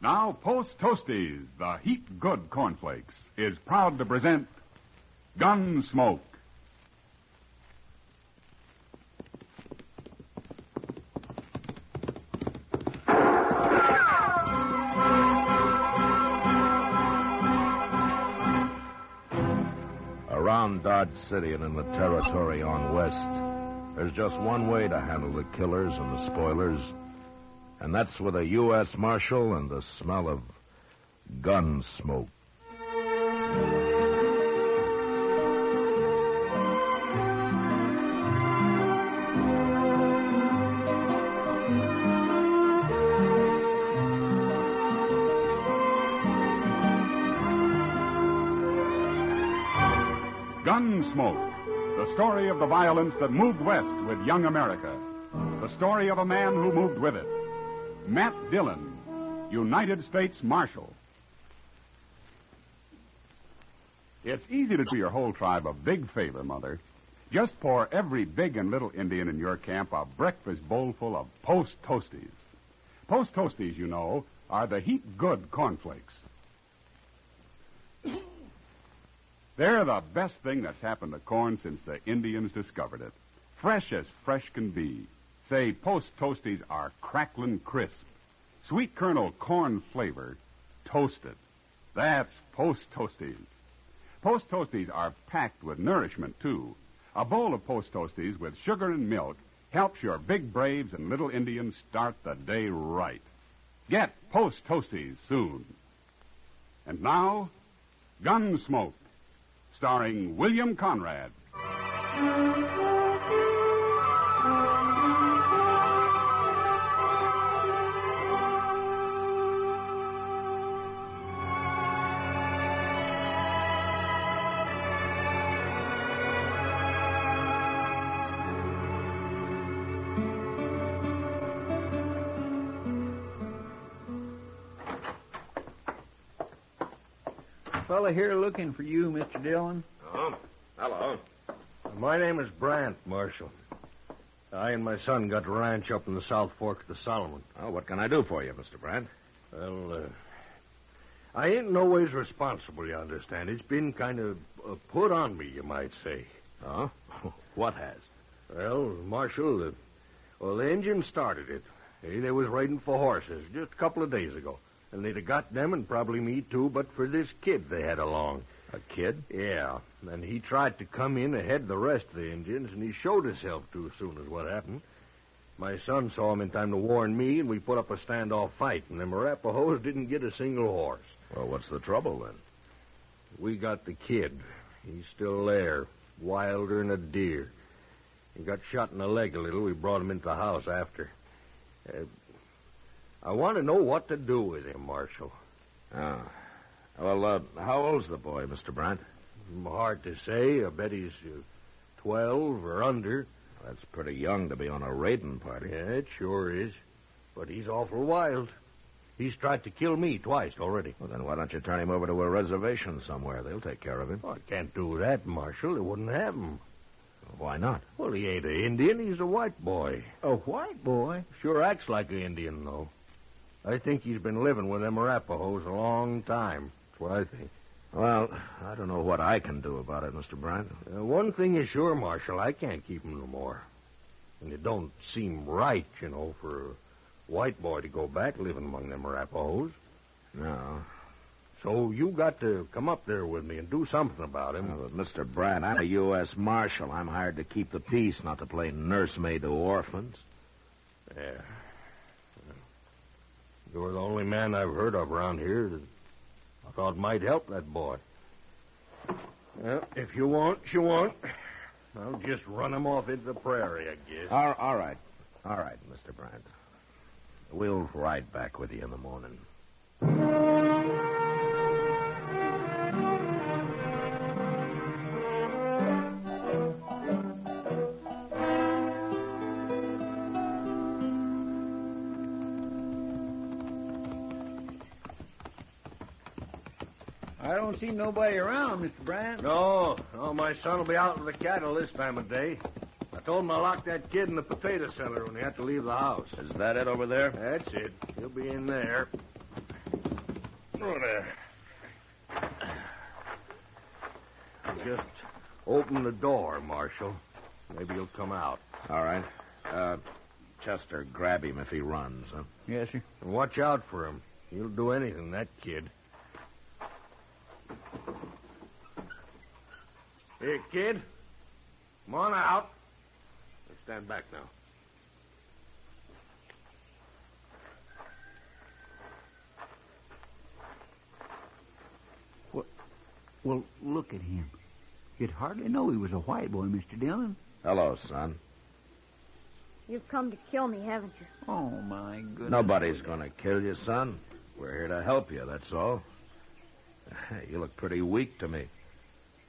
Now, Post Toasties, the heat good cornflakes, is proud to present Gunsmoke. Around Dodge City and in the territory on west, there's just one way to handle the killers and the spoilers, and that's with a U.S. Marshal and the smell of gun smoke. Gunsmoke, the story of the violence that moved west with young America. The story of a man who moved with it. Matt Dillon, United States Marshal. It's easy to do your whole tribe a big favor, Mother. Just pour every big and little Indian in your camp a breakfast bowl full of Post Toasties. Post Toasties, you know, are the heat good cornflakes. They're the best thing that's happened to corn since the Indians discovered it. Fresh as fresh can be. Say, Post Toasties are crackling crisp. Sweet kernel corn flavor, toasted. That's Post Toasties. Post Toasties are packed with nourishment, too. A bowl of Post Toasties with sugar and milk helps your big braves and little Indians start the day right. Get Post Toasties soon. And now, Gunsmoke, starring William Conrad. Fella here looking for you, Mr. Dillon. Oh, hello. My name is Brandt, Marshal. I and my son got a ranch up in the South Fork of the Solomon. Oh, what can I do for you, Mr. Brandt? Well, I ain't no ways responsible, you understand. It's been kind of put on me, you might say. Oh? What has? Well, Marshal, the Indians started it. They was riding for horses just a couple of days ago. And they'd have got them and probably me, too, but for this kid they had along. A kid? Yeah. And he tried to come in ahead of the rest of the Indians, and he showed himself too soon as what happened. My son saw him in time to warn me, and we put up a standoff fight, and them Arapahoes didn't get a single horse. Well, what's the trouble, then? We got the kid. He's still there, wilder than a deer. He got shot in the leg a little. We brought him into the house after. I want to know what to do with him, Marshal. Oh. Well, how old's the boy, Mr. Brandt? Hard to say. I bet he's 12 or under. That's pretty young to be on a raiding party. Yeah, it sure is. But he's awful wild. He's tried to kill me twice already. Well, then why don't you turn him over to a reservation somewhere? They'll take care of him. Oh, I can't do that, Marshal. They wouldn't have him. Why not? Well, he ain't an Indian. He's a white boy. A white boy? Sure acts like an Indian, though. I think he's been living with them Arapahoes a long time. That's what I think. Well, I don't know what I can do about it, Mr. Brandt. One thing is sure, Marshal. I can't keep him no more. And it don't seem right, for a white boy to go back living among them Arapahoes. No. So you got to come up there with me and do something about him. But Mr. Brandt, I'm a U.S. Marshal. I'm hired to keep the peace, not to play nursemaid to orphans. Yeah. You're the only man I've heard of around here that I thought might help that boy. Well, if you want, you want. I'll just run him off into the prairie, I guess. All right. All right, Mr. Brandt. We'll ride back with you in the morning. I don't see nobody around, Mr. Brandt. No, my son will be out with the cattle this time of day. I told him I locked that kid in the potato cellar when he had to leave the house. Is that it over there? That's it. He'll be in there. Oh, there. Just open the door, Marshal. Maybe he'll come out. All right. Chester, grab him if he runs, huh? Yes, sir. And watch out for him. He'll do anything, that kid. Here, kid. Come on out. Let's stand back now. Well, look at him. You'd hardly know he was a white boy, Mr. Dillon. Hello, son. You've come to kill me, haven't you? Oh, my goodness. Nobody's going to kill you, son. We're here to help you, that's all. You look pretty weak to me.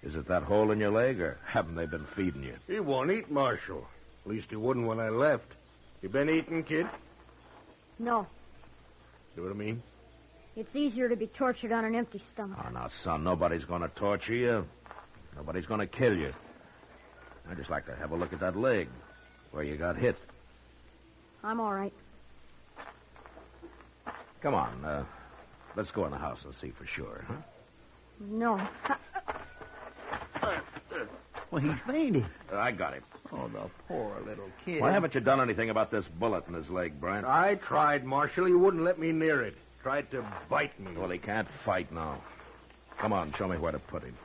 Is it that hole in your leg, or haven't they been feeding you? He won't eat, Marshal. At least he wouldn't when I left. You been eating, kid? No. See what I mean? It's easier to be tortured on an empty stomach. Oh, now, son, nobody's going to torture you. Nobody's going to kill you. I'd just like to have a look at that leg, where you got hit. I'm all right. Come on, let's go in the house and see for sure, huh? No. Well, he's fainted. I got him. Oh, the poor little kid. Why haven't you done anything about this bullet in his leg, Brent? I tried, Marshal. He wouldn't let me near it. Tried to bite me. Well, he can't fight now. Come on, show me where to put him.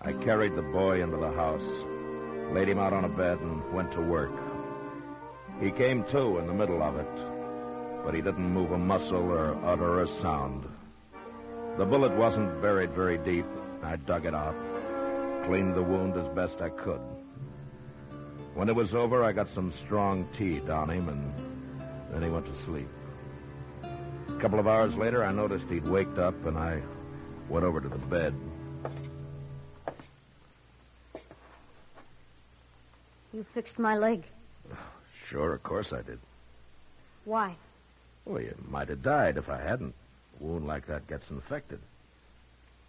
I carried the boy into the house, laid him out on a bed, and went to work. He came to in the middle of it, but he didn't move a muscle or utter a sound. The bullet wasn't buried very deep. I dug it out, cleaned the wound as best I could. When it was over, I got some strong tea down him, and then he went to sleep. A couple of hours later, I noticed he'd waked up, and I went over to the bed. You fixed my leg. Sure, of course I did. Why? Well, you might have died if I hadn't. A wound like that gets infected.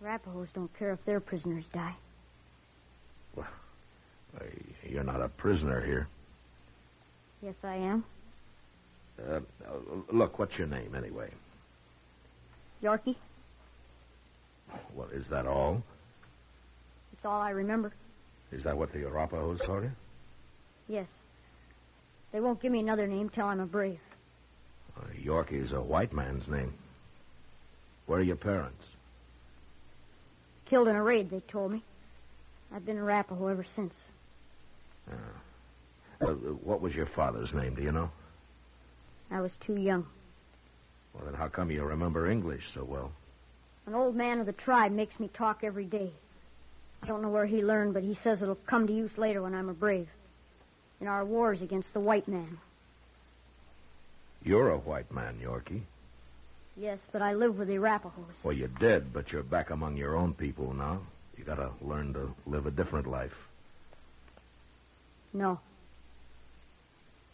Arapahoes don't care if their prisoners die. Well, you're not a prisoner here. Yes, I am. Look, what's your name, anyway? Yorky? Well, is that all? It's all I remember. Is that what the Arapahoes call you? Yes. They won't give me another name till I'm a brave. Yorky's a white man's name. Where are your parents? Killed in a raid, they told me. I've been Arapaho ever since. What was your father's name, do you know? I was too young. Well, then how come you remember English so well? An old man of the tribe makes me talk every day. I don't know where he learned, but he says it'll come to use later when I'm a brave. In our wars against the white man. You're a white man, Yorky. Yes, but I live with the Arapahoes. Well, you did, but you're back among your own people now. You gotta learn to live a different life. No.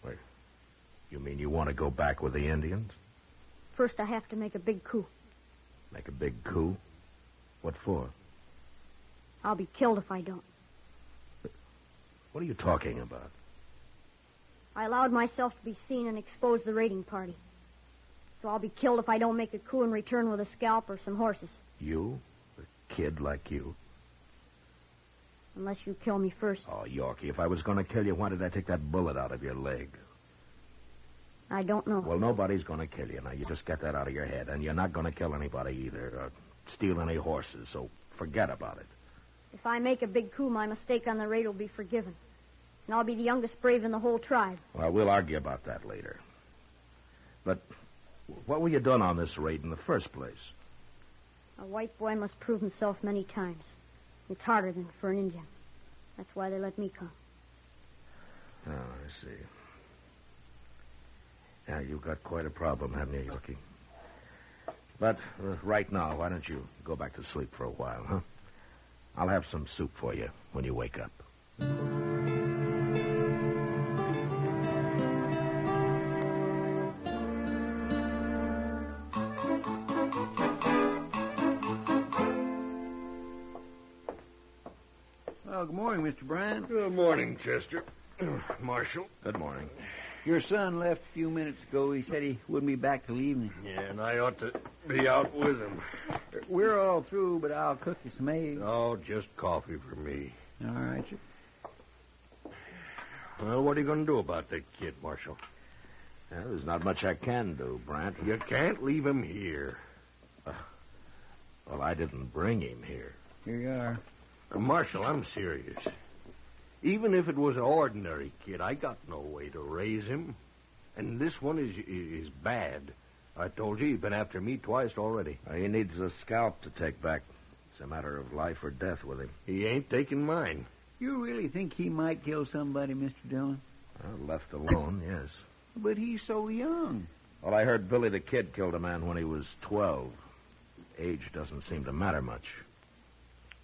Wait, you mean you want to go back with the Indians? First, I have to make a big coup. Make a big coup? What for? I'll be killed if I don't. What are you talking about? I allowed myself to be seen and expose the raiding party. So I'll be killed if I don't make a coup and return with a scalp or some horses. You? A kid like you? Unless you kill me first. Oh, Yorky, if I was going to kill you, why did I take that bullet out of your leg? I don't know. Well, nobody's going to kill you. Now, you just get that out of your head. And you're not going to kill anybody either, or steal any horses, so forget about it. If I make a big coup, my mistake on the raid will be forgiven. And I'll be the youngest brave in the whole tribe. Well, we'll argue about that later. But what were you doing on this raid in the first place? A white boy must prove himself many times. It's harder than for an Indian. That's why they let me come. Oh, I see. Yeah, you've got quite a problem, haven't you, Yorky? But right now, why don't you go back to sleep for a while, huh? I'll have some soup for you when you wake up. Oh, good morning, Mr. Bryant. Good morning, Chester. Marshal. Good morning. Your son left a few minutes ago. He said he wouldn't be back till evening. Yeah, and I ought to be out with him. We're all through, but I'll cook you some eggs. Oh, just coffee for me. All right, sir. Well, what are you going to do about that kid, Marshal? Well, there's not much I can do, Brant. You can't leave him here. Well, I didn't bring him here. Here you are. Marshal, I'm serious. Even if it was an ordinary kid, I got no way to raise him. And this one is bad. I told you, he's been after me twice already. He needs a scalp to take back. It's a matter of life or death with him. He ain't taking mine. You really think he might kill somebody, Mr. Dillon? Well, left alone, yes. But he's so young. Well, I heard Billy the Kid killed a man when he was 12. Age doesn't seem to matter much.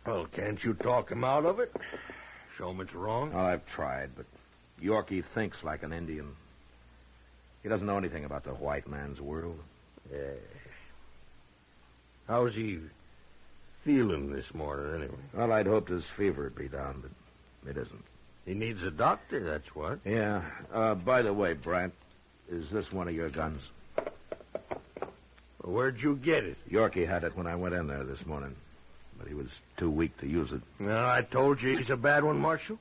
Well, can't you talk him out of it? Show him it's wrong? Well, I've tried, but Yorky thinks like an Indian. He doesn't know anything about the white man's world. Yeah. How's he feeling this morning, anyway? Well, I'd hoped his fever would be down, but it isn't. He needs a doctor, that's what. Yeah. By the way, Brant, is this one of your guns? Well, where'd you get it? Yorky had it when I went in there this morning, but he was too weak to use it. Well, I told you he's a bad one, Marshal.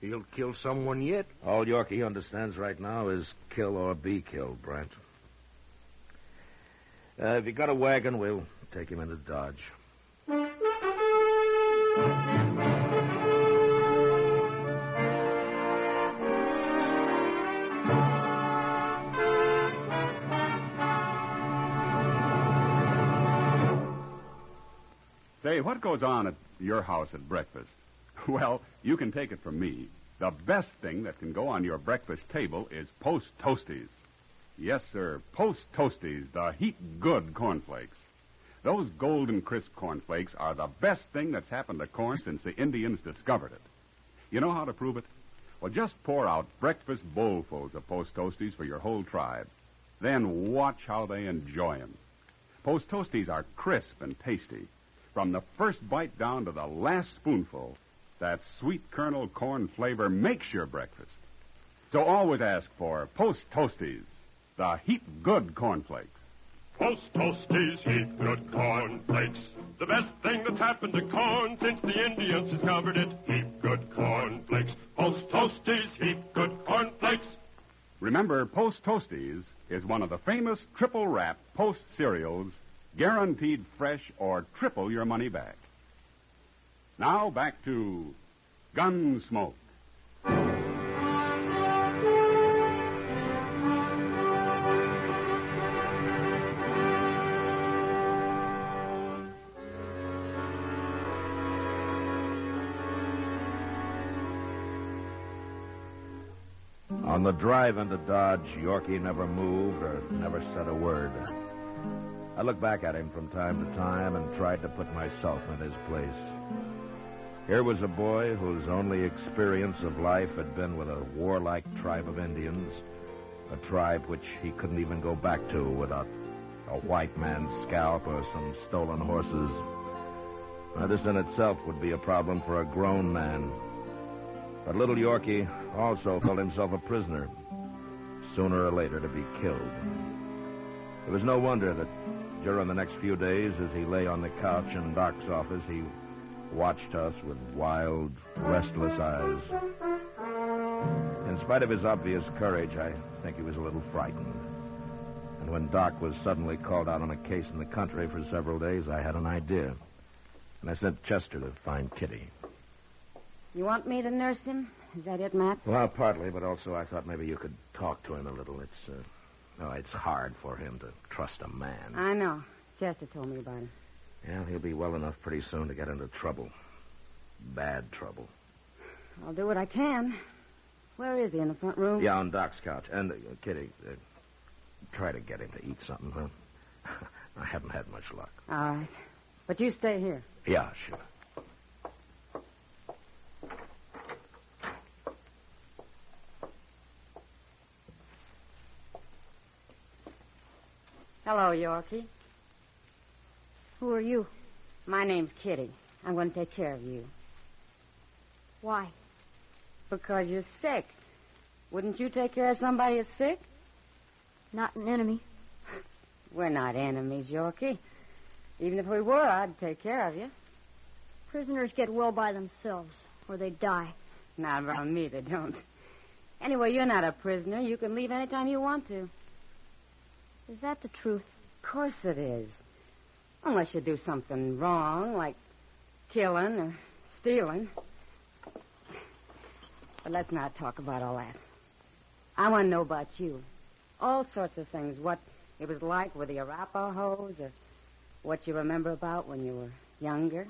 He'll kill someone yet. All Yorky understands right now is kill or be killed, Brant. If you got a wagon, we'll take him into Dodge. Say, what goes on at your house at breakfast? Well, you can take it from me. The best thing that can go on your breakfast table is Post Toasties. Yes, sir, Post Toasties, the heat-good cornflakes. Those golden crisp cornflakes are the best thing that's happened to corn since the Indians discovered it. You know how to prove it? Well, just pour out breakfast bowlfuls of Post Toasties for your whole tribe. Then watch how they enjoy 'em. Post Toasties are crisp and tasty. From the first bite down to the last spoonful, that sweet kernel corn flavor makes your breakfast. So always ask for Post Toasties, the heat-good cornflakes. Post Toasties, heat good cornflakes. The best thing that's happened to corn since the Indians discovered it. Heat good cornflakes. Post Toasties, heat good cornflakes. Remember, Post Toasties is one of the famous triple-wrap Post cereals, guaranteed fresh or triple your money back. Now back to Gunsmoke. On the drive into Dodge, Yorky never moved or never said a word. I looked back at him from time to time and tried to put myself in his place. Here was a boy whose only experience of life had been with a warlike tribe of Indians, a tribe which he couldn't even go back to without a white man's scalp or some stolen horses. Now, this in itself would be a problem for a grown man. But little Yorky also felt himself a prisoner, sooner or later to be killed. It was no wonder that during the next few days, as he lay on the couch in Doc's office, he watched us with wild, restless eyes. In spite of his obvious courage, I think he was a little frightened. And when Doc was suddenly called out on a case in the country for several days, I had an idea. And I sent Chester to find Kitty. You want me to nurse him? Is that it, Matt? Well, partly, but also I thought maybe you could talk to him a little. It's hard for him to trust a man. I know. Chester told me about him. Yeah, he'll be well enough pretty soon to get into trouble. Bad trouble. I'll do what I can. Where is he, in the front room? Yeah, on Doc's couch. And, Kitty, try to get him to eat something, huh? I haven't had much luck. All right. But you stay here. Yeah, sure. Hello, Yorky. Who are you? My name's Kitty. I'm going to take care of you. Why? Because you're sick. Wouldn't you take care of somebody who's sick? Not an enemy. We're not enemies, Yorky. Even if we were, I'd take care of you. Prisoners get well by themselves, or they die. Not around me, they don't. Anyway, you're not a prisoner. You can leave any time you want to. Is that the truth? Of course it is. Unless you do something wrong, like killing or stealing. But let's not talk about all that. I want to know about you. All sorts of things. What it was like with the Arapahoes, or what you remember about when you were younger.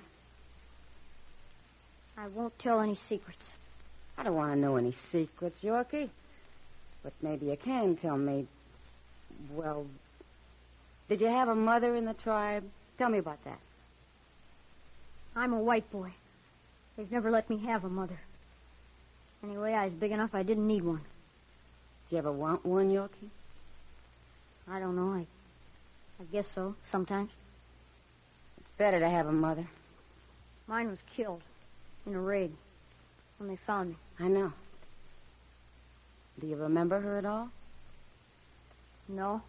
I won't tell any secrets. I don't want to know any secrets, Yorky. But maybe you can tell me. Well, did you have a mother in the tribe? Tell me about that. I'm a white boy. They've never let me have a mother. Anyway, I was big enough I didn't need one. Did you ever want one, Yorky? I don't know. I guess so, sometimes. It's better to have a mother. Mine was killed in a raid when they found me. I know. Do you remember her at all? No.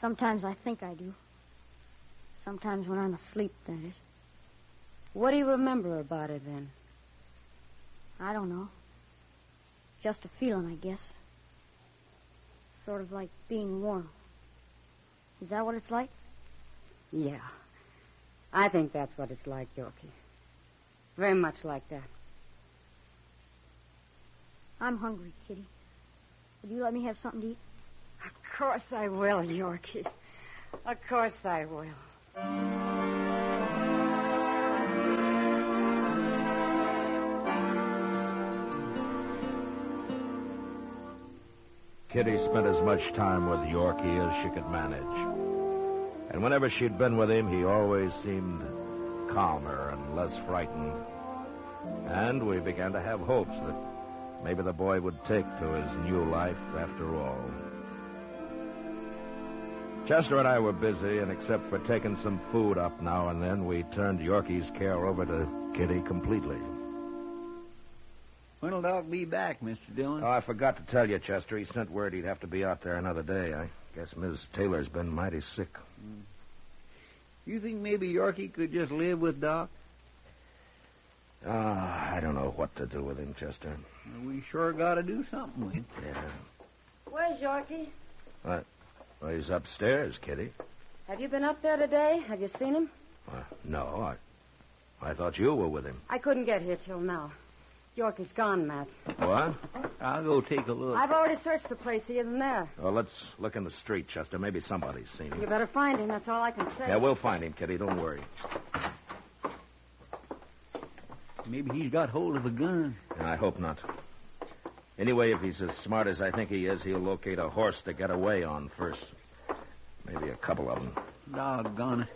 Sometimes I think I do. Sometimes when I'm asleep, that is. What do you remember about her then? I don't know. Just a feeling, I guess. Sort of like being warm. Is that what it's like? Yeah. I think that's what it's like, Yorky. Very much like that. I'm hungry, Kitty. Would you let me have something to eat? Of course I will, Yorky. Of course I will. Kitty spent as much time with Yorky as she could manage. And whenever she'd been with him, he always seemed calmer and less frightened. And we began to have hopes that maybe the boy would take to his new life after all. Chester and I were busy, and except for taking some food up now and then, we turned Yorky's care over to Kitty completely. When'll Doc be back, Mr. Dillon? Oh, I forgot to tell you, Chester. He sent word he'd have to be out there another day. I guess Miss Taylor's been mighty sick. You think maybe Yorky could just live with Doc? I don't know what to do with him, Chester. We sure got to do something with him. Yeah. Where's Yorky? What? Well, he's upstairs, Kitty. Have you been up there today? Have you seen him? No, I thought you were with him. I couldn't get here till now. Yorky's gone, Matt. What? I'll go take a look. I've already searched the place. He isn't there. Well, let's look in the street, Chester. Maybe somebody's seen him. You better find him. That's all I can say. Yeah, we'll find him, Kitty. Don't worry. Maybe he's got hold of a gun. I hope not. Anyway, if he's as smart as I think he is, he'll locate a horse to get away on first. Maybe a couple of them. Doggone it.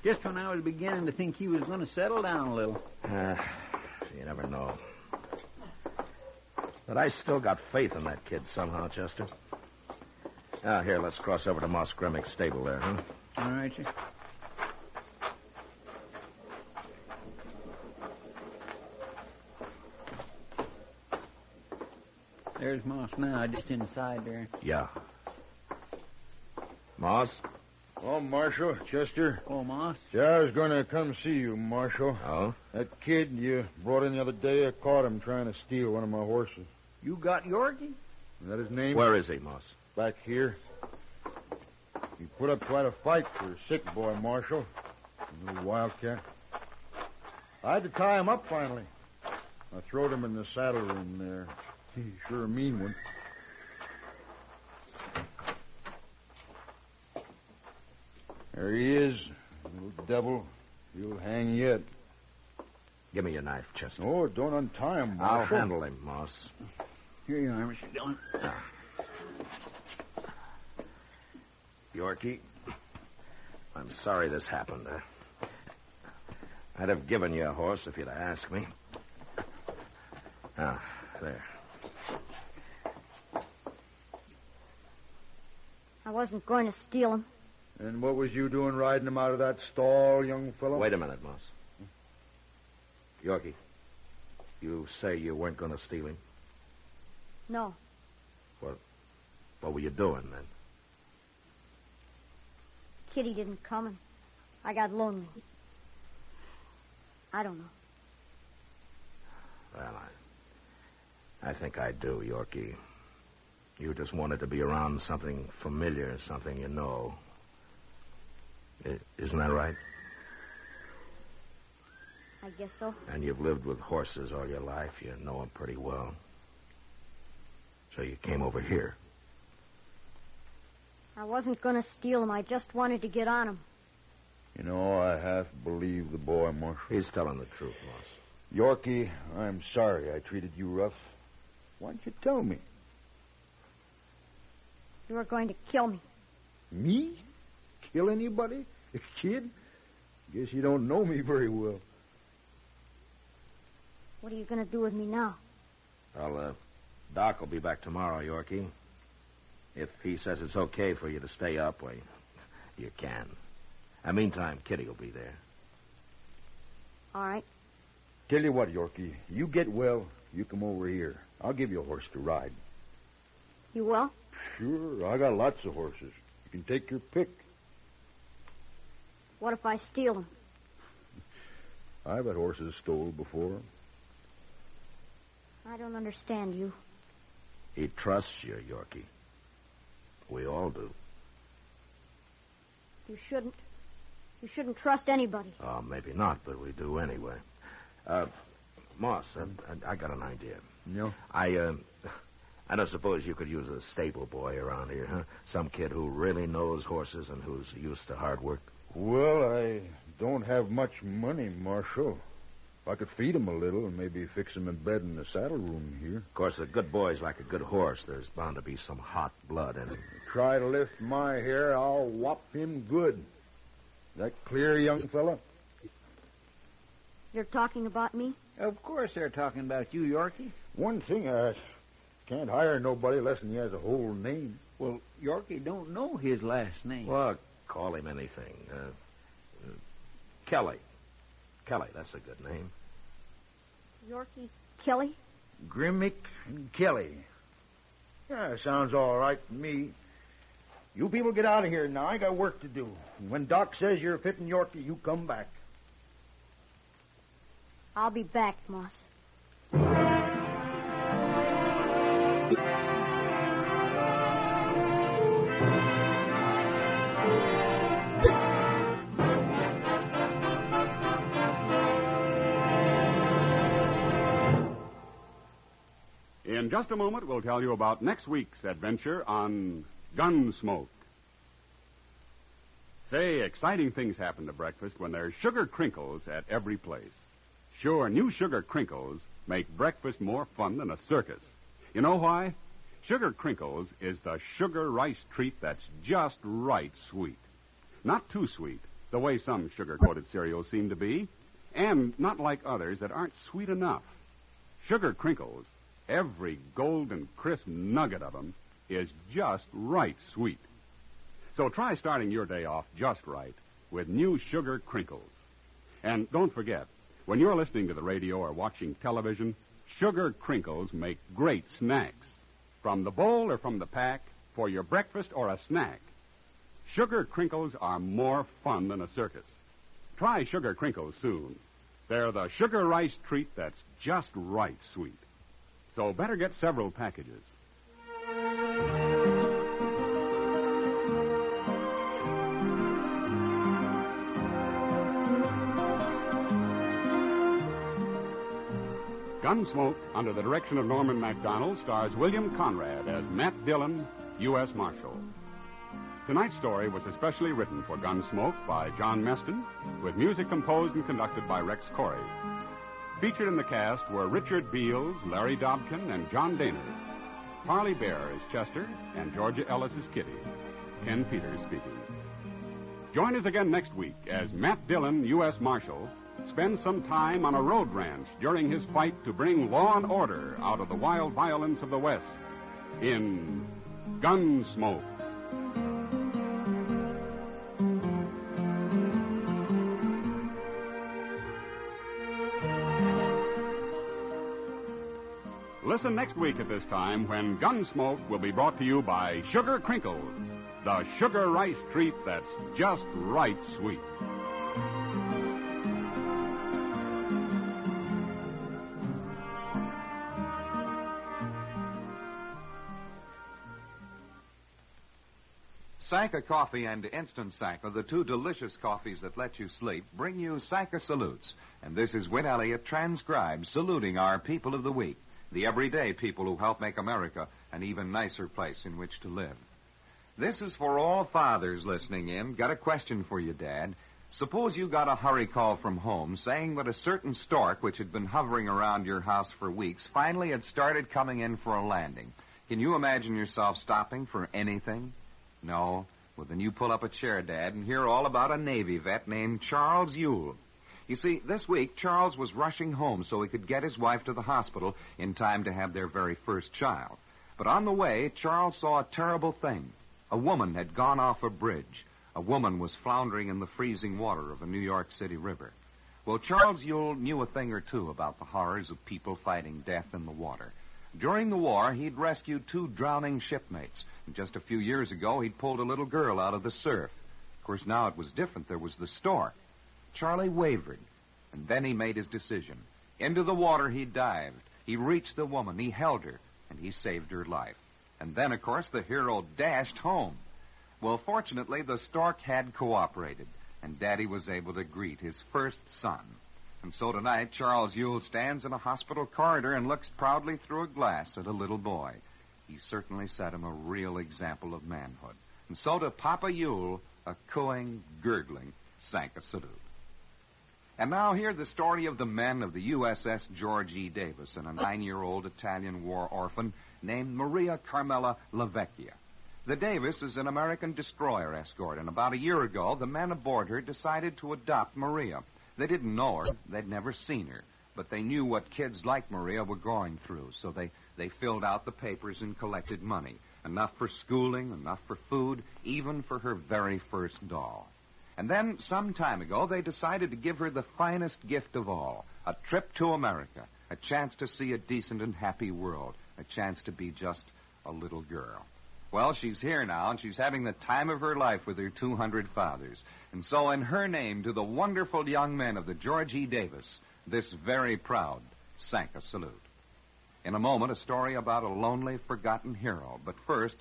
Just when I was beginning to think he was going to settle down a little. You never know. But I still got faith in that kid somehow, Chester. Here, let's cross over to Moss Grimmick's stable there, huh? All right, sir. There's Moss now, just inside there. Yeah. Moss? Oh, Marshal, Chester. Oh, Moss. Yeah, I was going to come see you, Marshal. Oh? That kid you brought in the other day, I caught him trying to steal one of my horses. You got Yorky? Is that his name? Where is he, Moss? Back here. He put up quite a fight for a sick boy, Marshal. A little wildcat. I had to tie him up finally. I throwed him in the saddle room there. He's sure a mean one. There he is, little devil. He'll hang yet. Give me your knife, Chester. Oh, don't untie him, Marshal. I'll handle him, Moss. Here you are, Mr. Dillon. Yorky, I'm sorry this happened. I'd have given you a horse if you'd asked me. There. I wasn't going to steal him. And what was you doing riding him out of that stall, young fellow? Wait a minute, Moss. Yorky, You say you weren't going to steal him? No. What were you doing then? Kitty didn't come, and I got lonely. I don't know. Well, I think I do, Yorky. You just wanted to be around something familiar, something you know. Isn't that right? I guess so. And you've lived with horses all your life. You know them pretty well. So you came over here. I wasn't going to steal him. I just wanted to get on him. You know, I half believe the boy, Marshal. He's telling the truth, Moss. Yorky, I'm sorry I treated you rough. Why didn't you tell me? You were going to kill me. Me? Kill anybody? A kid? Guess you don't know me very well. What are you going to do with me now? Well, Doc will be back tomorrow, Yorky. If he says it's okay for you to stay up, well, you can. And meantime, Kitty will be there. All right. Tell you what, Yorky, you get well, you come over here. I'll give you a horse to ride. You will? Sure, I got lots of horses. You can take your pick. What if I steal him? I've had horses stole before. I don't understand you. He trusts you, Yorky. We all do. You shouldn't. You shouldn't trust anybody. Oh, maybe not, but we do anyway. Moss, I got an idea. Yeah? I don't suppose you could use a stable boy around here, huh? Some kid who really knows horses and who's used to hard work. Well, I don't have much money, Marshal. If I could feed him a little and maybe fix him a bed in the saddle room here. Of course, a good boy's like a good horse. There's bound to be some hot blood in him. Try to lift my hair, I'll whop him good. That clear, young fella? You're talking about me? Of course they're talking about you, Yorky. One thing, I can't hire nobody less than he has a whole name. Well, Yorky don't know his last name. Well, call him anything. Kelly. Kelly, that's a good name. Yorky Kelly? Grimmick and Kelly. Yeah, sounds all right to me. You people get out of here now. I got work to do. When Doc says you're fitting Yorky, you come back. I'll be back, Moss. In just a moment, we'll tell you about next week's adventure on Gunsmoke. Say, exciting things happen to breakfast when there's sugar crinkles at every place. Sure, new sugar crinkles make breakfast more fun than a circus. You know why? Sugar crinkles is the sugar rice treat that's just right sweet. Not too sweet, the way some sugar-coated cereals seem to be, and not like others that aren't sweet enough. Sugar crinkles, every golden crisp nugget of them, is just right sweet. So try starting your day off just right with new sugar crinkles. And don't forget, when you're listening to the radio or watching television, sugar crinkles make great snacks. From the bowl or from the pack, for your breakfast or a snack. Sugar crinkles are more fun than a circus. Try sugar crinkles soon. They're the sugar rice treat that's just right sweet. So better get several packages. Gunsmoke, under the direction of Norman MacDonald, stars William Conrad as Matt Dillon, U.S. Marshal. Tonight's story was especially written for Gunsmoke by John Meston, with music composed and conducted by Rex Corey. Featured in the cast were Richard Beals, Larry Dobkin, and John Daner. Parley Bear is Chester, and Georgia Ellis is Kitty. Ken Peters speaking. Join us again next week as Matt Dillon, U.S. Marshal, spends some time on a road ranch during his fight to bring law and order out of the wild violence of the West in Gunsmoke. listen next week at this time when Gunsmoke will be brought to you by Sugar Crinkles, the sugar rice treat that's just right sweet. Sanka Coffee and Instant Sanka, the two delicious coffees that let you sleep, bring you Sanka Salutes. And this is Win Elliott, transcribed, saluting our people of the week, the everyday people who help make America an even nicer place in which to live. This is for all fathers listening in. Got a question for you, Dad. Suppose you got a hurry call from home saying that a certain stork, which had been hovering around your house for weeks, finally had started coming in for a landing. Can you imagine yourself stopping for anything? No? Well, then you pull up a chair, Dad, and hear all about a Navy vet named Charles Ewell. You see, this week, Charles was rushing home so he could get his wife to the hospital in time to have their very first child. But on the way, Charles saw a terrible thing. A woman had gone off a bridge. A woman was floundering in the freezing water of a New York City river. Well, Charles Ewell knew a thing or two about the horrors of people fighting death in the water. During the war, he'd rescued 2 drowning shipmates. And just a few years ago, he'd pulled a little girl out of the surf. Of course, now it was different. There was the stork. Charlie wavered, and then he made his decision. Into the water he dived. He reached the woman. He held her, and he saved her life. And then, of course, the hero dashed home. Well, fortunately, the stork had cooperated, and Daddy was able to greet his first son. And so tonight, Charles Ewell stands in a hospital corridor and looks proudly through a glass at a little boy. He certainly set him a real example of manhood. And so to Papa Ewell, a cooing, gurgling Sanka salute. And now hear the story of the men of the USS George E. Davis and a 9-year-old Italian war orphan named Maria Carmela Lavecchia. The Davis is an American destroyer escort, and about a year ago, the men aboard her decided to adopt Maria. They didn't know her. They'd never seen her. But they knew what kids like Maria were going through, so they filled out the papers and collected money. Enough for schooling, enough for food, even for her very first doll. And then, some time ago, they decided to give her the finest gift of all, a trip to America, a chance to see a decent and happy world, a chance to be just a little girl. Well, she's here now, and she's having the time of her life with her 200 fathers. And so, in her name, to the wonderful young men of the George E. Davis, this very proud Sanka salute. In a moment, a story about a lonely, forgotten hero. But first,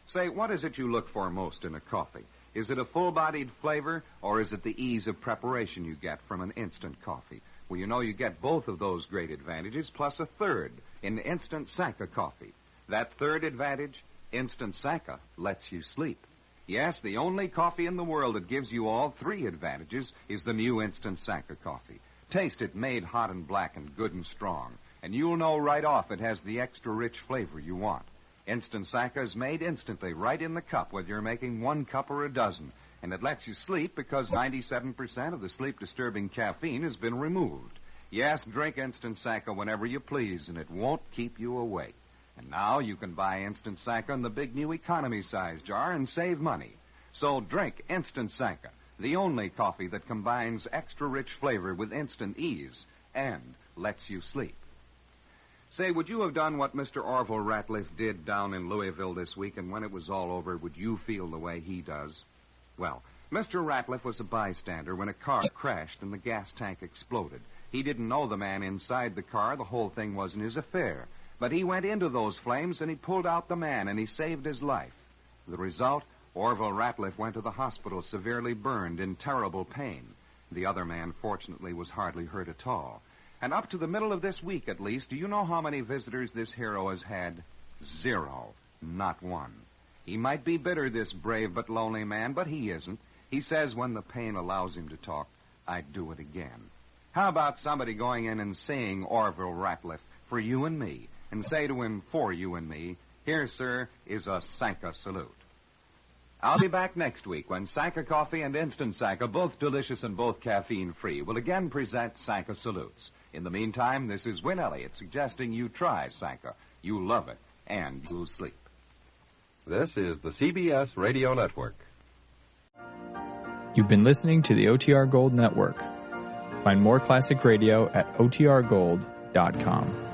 say, what is it you look for most in a coffee? Is it a full-bodied flavor, or is it the ease of preparation you get from an instant coffee? Well, you know you get both of those great advantages, plus a third in Instant Sanka coffee. That third advantage, Instant Sanka, lets you sleep. Yes, the only coffee in the world that gives you all 3 advantages is the new Instant Sanka coffee. Taste it made hot and black and good and strong, and you'll know right off it has the extra rich flavor you want. Instant Sanka is made instantly right in the cup, whether you're making 1 cup or a dozen, and it lets you sleep because 97% of the sleep-disturbing caffeine has been removed. Yes, drink Instant Sanka whenever you please, and it won't keep you awake. And now you can buy Instant Sanka in the big new economy size jar and save money. So drink Instant Sanka, the only coffee that combines extra rich flavor with instant ease and lets you sleep. Say, would you have done what Mr. Orville Ratliff did down in Louisville this week, and when it was all over, would you feel the way he does? Well, Mr. Ratliff was a bystander when a car crashed and the gas tank exploded. He didn't know the man inside the car. The whole thing wasn't his affair. But he went into those flames and he pulled out the man and he saved his life. The result, Orville Ratliff went to the hospital severely burned in terrible pain. The other man, fortunately, was hardly hurt at all. And up to the middle of this week, at least, do you know how many visitors this hero has had? 0. Not 1. He might be bitter, this brave but lonely man, but he isn't. He says when the pain allows him to talk, I'd do it again. How about somebody going in and singing Orville Ratliff for you and me, and say to him, for you and me, here, sir, is a Sanka salute. I'll be back next week when Sanka Coffee and Instant Sanka, both delicious and both caffeine-free, will again present Sanka salutes. In the meantime, this is Win Elliott suggesting you try Sanka. You'll love it, and you'll sleep. This is the CBS Radio Network. You've been listening to the OTR Gold Network. Find more classic radio at otrgold.com.